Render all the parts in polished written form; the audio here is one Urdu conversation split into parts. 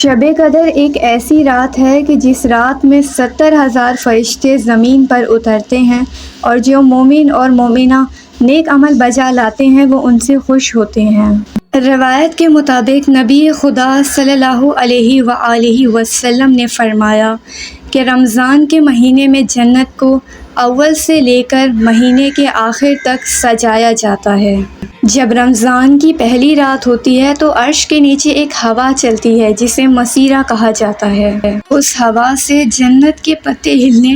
شب قدر ایک ایسی رات ہے کہ جس رات میں 70,000 فرشتے زمین پر اترتے ہیں، اور جو مومن اور مومنہ نیک عمل بجا لاتے ہیں وہ ان سے خوش ہوتے ہیں۔ روایت کے مطابق نبی خدا صلی اللہ علیہ وآلہ وسلم نے فرمایا کہ رمضان کے مہینے میں جنت کو اول سے لے کر مہینے کے آخر تک سجایا جاتا ہے۔ جب رمضان کی پہلی رات ہوتی ہے تو عرش کے نیچے ایک ہوا چلتی ہے جسے مسیرہ کہا جاتا ہے۔ اس ہوا سے جنت کے پتے ہلنے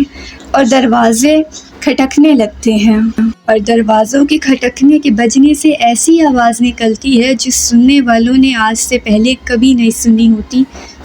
اور دروازے کھٹکنے لگتے ہیں، اور دروازوں کے کھٹکنے کے بجنے سے ایسی آواز نکلتی ہے جو سننے والوں نے آج سے پہلے کبھی نہیں سنی ہوتی،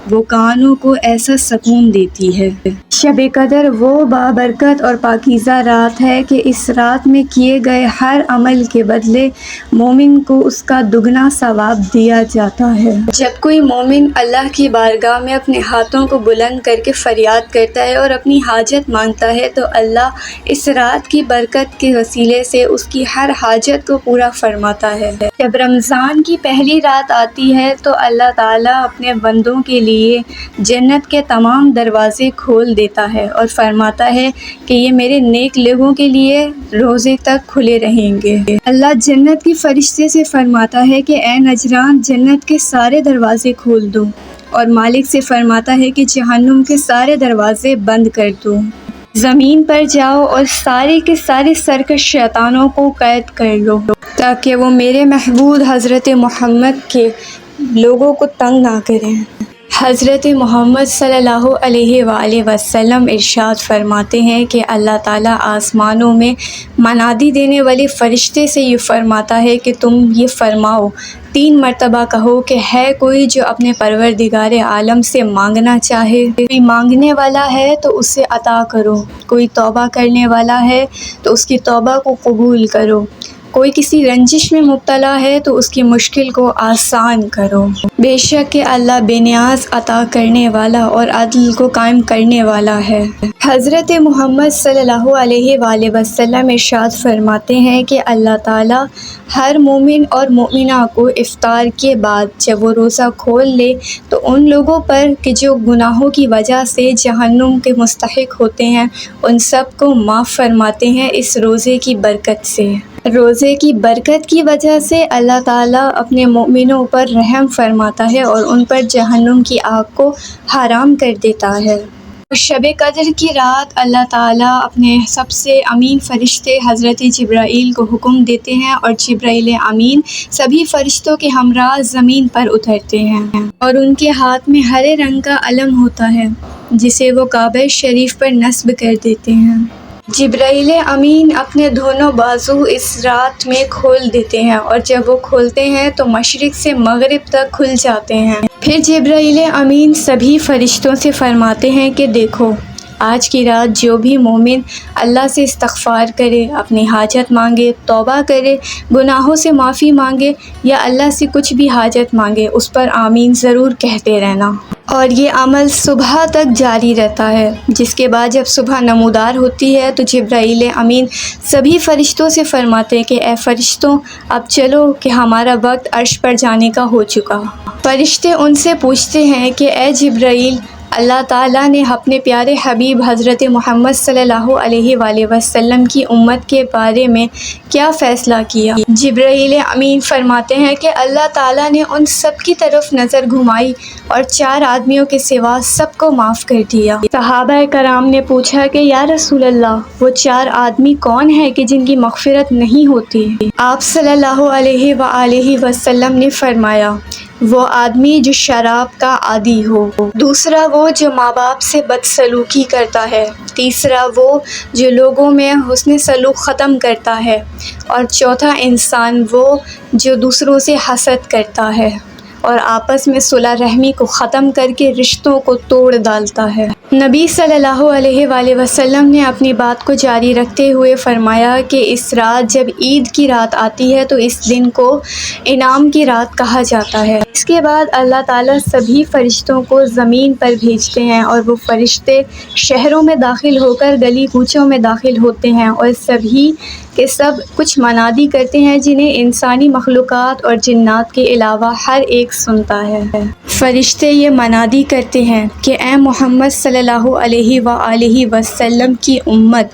وہ کانوں کو ایسا سکون دیتی ہے۔ شب قدر وہ بابرکت اور پاکیزہ رات ہے کہ اس رات میں کیے گئے ہر عمل کے بدلے مومن کو اس کا دگنا ثواب دیا جاتا ہے۔ جب کوئی مومن اللہ کی بارگاہ میں اپنے ہاتھوں کو بلند کر کے فریاد کرتا ہے اور اپنی حاجت مانگتا ہے تو اللہ اس رات کی برکت کے وسیلے سے اس کی ہر حاجت کو پورا فرماتا ہے۔ جب رمضان کی پہلی رات آتی ہے تو اللہ تعالیٰ اپنے بندوں کے لیے جنت کے تمام دروازے کھول دیتا ہے اور فرماتا ہے کہ یہ میرے نیک لوگوں کے لیے روزے تک کھلے رہیں گے۔ اللہ جنت کے فرشتے سے فرماتا ہے کہ اے نجران، جنت کے سارے دروازے کھول دو، اور مالک سے فرماتا ہے کہ جہنم کے سارے دروازے بند کر دو۔ زمین پر جاؤ اور سارے کے سارے سرکش شیطانوں کو قید کر لو تاکہ وہ میرے محبوب حضرت محمد کے لوگوں کو تنگ نہ کریں۔ حضرت محمد صلی اللہ علیہ وآلہ وسلم ارشاد فرماتے ہیں کہ اللہ تعالیٰ آسمانوں میں منادی دینے والے فرشتے سے یہ فرماتا ہے کہ تم یہ فرماؤ، 3 مرتبہ کہو کہ ہے کوئی جو اپنے پروردگار عالم سے مانگنا چاہے، کوئی مانگنے والا ہے تو اسے عطا کرو، کوئی توبہ کرنے والا ہے تو اس کی توبہ کو قبول کرو، کوئی کسی رنجش میں مبتلا ہے تو اس کی مشکل کو آسان کرو۔ بے شک کہ اللہ بے نیاز عطا کرنے والا اور عدل کو قائم کرنے والا ہے۔ حضرت محمد صلی اللہ علیہ وآلہ وسلم ارشاد فرماتے ہیں کہ اللہ تعالیٰ ہر مومن اور مومنہ کو افطار کے بعد جب وہ روزہ کھول لے تو ان لوگوں پر کہ جو گناہوں کی وجہ سے جہنم کے مستحق ہوتے ہیں ان سب کو معاف فرماتے ہیں اس روزے کی برکت سے۔ روزے کی برکت کی وجہ سے اللہ تعالیٰ اپنے مومنوں پر رحم فرماتا ہے اور ان پر جہنم کی آگ کو حرام کر دیتا ہے۔ شب قدر کی رات اللہ تعالیٰ اپنے سب سے امین فرشتے حضرت جبرائیل کو حکم دیتے ہیں اور جبرائیل امین سبھی فرشتوں کے ہمراہ زمین پر اترتے ہیں، اور ان کے ہاتھ میں ہرے رنگ کا علم ہوتا ہے جسے وہ کعبہ شریف پر نصب کر دیتے ہیں۔ جبرائیل امین اپنے دونوں بازو اس رات میں کھول دیتے ہیں، اور جب وہ کھولتے ہیں تو مشرق سے مغرب تک کھل جاتے ہیں۔ پھر جبرائیل امین سبھی فرشتوں سے فرماتے ہیں کہ دیکھو، آج کی رات جو بھی مومن اللہ سے استغفار کرے، اپنی حاجت مانگے، توبہ کرے، گناہوں سے معافی مانگے یا اللہ سے کچھ بھی حاجت مانگے، اس پر آمین ضرور کہتے رہنا، اور یہ عمل صبح تک جاری رہتا ہے۔ جس کے بعد جب صبح نمودار ہوتی ہے تو جبرائیل امین سبھی فرشتوں سے فرماتے ہیں کہ اے فرشتوں، اب چلو کہ ہمارا وقت عرش پر جانے کا ہو چکا۔ فرشتے ان سے پوچھتے ہیں کہ اے جبرائیل، اللہ تعالیٰ نے اپنے پیارے حبیب حضرت محمد صلی اللہ علیہ وآلہ وسلم کی امت کے بارے میں کیا فیصلہ کیا؟ جبرائیل امین فرماتے ہیں کہ اللہ تعالیٰ نے ان سب کی طرف نظر گھمائی اور 4 آدمیوں کے سوا سب کو معاف کر دیا۔ صحابہ کرام نے پوچھا کہ یا رسول اللہ، وہ 4 آدمی کون ہیں کہ جن کی مغفرت نہیں ہوتی؟ آپ صلی اللہ علیہ وآلہ وسلم نے فرمایا، وہ آدمی جو شراب کا عادی ہو، دوسرا وہ جو ماں باپ سے بدسلوکی کرتا ہے، تیسرا وہ جو لوگوں میں حسن سلوک ختم کرتا ہے، اور چوتھا انسان وہ جو دوسروں سے حسد کرتا ہے اور آپس میں صلح رحمی کو ختم کر کے رشتوں کو توڑ ڈالتا ہے۔ نبی صلی اللہ علیہ وآلہ وسلم نے اپنی بات کو جاری رکھتے ہوئے فرمایا کہ اس رات جب عید کی رات آتی ہے تو اس دن کو انعام کی رات کہا جاتا ہے۔ اس کے بعد اللہ تعالیٰ سبھی فرشتوں کو زمین پر بھیجتے ہیں، اور وہ فرشتے شہروں میں داخل ہو کر گلی کوچوں میں داخل ہوتے ہیں اور سبھی کہ سب کچھ منادی کرتے ہیں جنہیں انسانی مخلوقات اور جنات کے علاوہ ہر ایک سنتا ہے۔ فرشتے یہ منادی کرتے ہیں کہ اے محمد صلی اللہ علیہ وآلہ وسلم کی امت،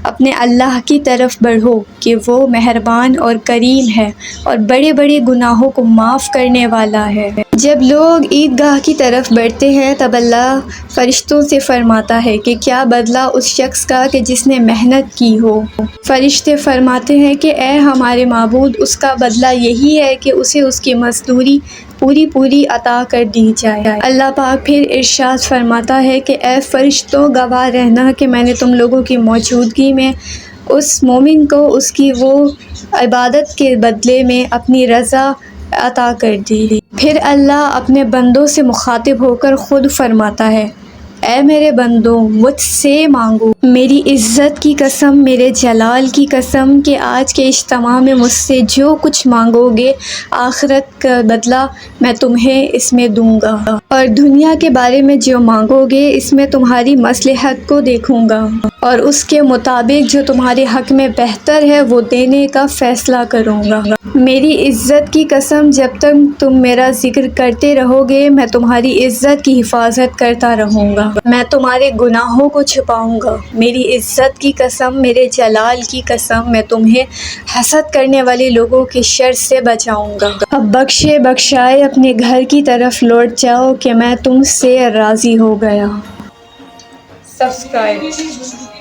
اپنے اللہ کی طرف بڑھو کہ وہ مہربان اور کریم ہے اور بڑے بڑے گناہوں کو معاف کرنے والا ہے۔ جب لوگ عیدگاہ کی طرف بڑھتے ہیں تب اللہ فرشتوں سے فرماتا ہے کہ کیا بدلہ اس شخص کا کہ جس نے محنت کی ہو؟ فرشتے فرماتے ہیں کہ اے ہمارے معبود، اس کا بدلہ یہی ہے کہ اسے اس کی مزدوری پوری عطا کر دی جائے۔ اللہ پاک پھر ارشاد فرماتا ہے کہ اے فرشتوں، گواہ رہنا کہ میں نے تم لوگوں کی موجودگی میں اس مومن کو اس کی وہ عبادت کے بدلے میں اپنی رضا عطا کر دی۔ پھر اللہ اپنے بندوں سے مخاطب ہو کر خود فرماتا ہے، اے میرے بندو، مجھ سے مانگو، میری عزت کی قسم، میرے جلال کی قسم کہ آج کے اجتماع میں مجھ سے جو کچھ مانگو گے آخرت کا بدلہ میں تمہیں اس میں دوں گا، اور دنیا کے بارے میں جو مانگو گے اس میں تمہاری مصلحت کو دیکھوں گا اور اس کے مطابق جو تمہارے حق میں بہتر ہے وہ دینے کا فیصلہ کروں گا۔ میری عزت کی قسم، جب تک تم میرا ذکر کرتے رہو گے میں تمہاری عزت کی حفاظت کرتا رہوں گا، میں تمہارے گناہوں کو چھپاؤں گا۔ میری عزت کی قسم، میرے جلال کی قسم، میں تمہیں حسد کرنے والے لوگوں کے شر سے بچاؤں گا۔ اب بخشے بخشائے اپنے گھر کی طرف لوٹ جاؤ کہ میں تم سے راضی ہو گیا۔ سبسکرائب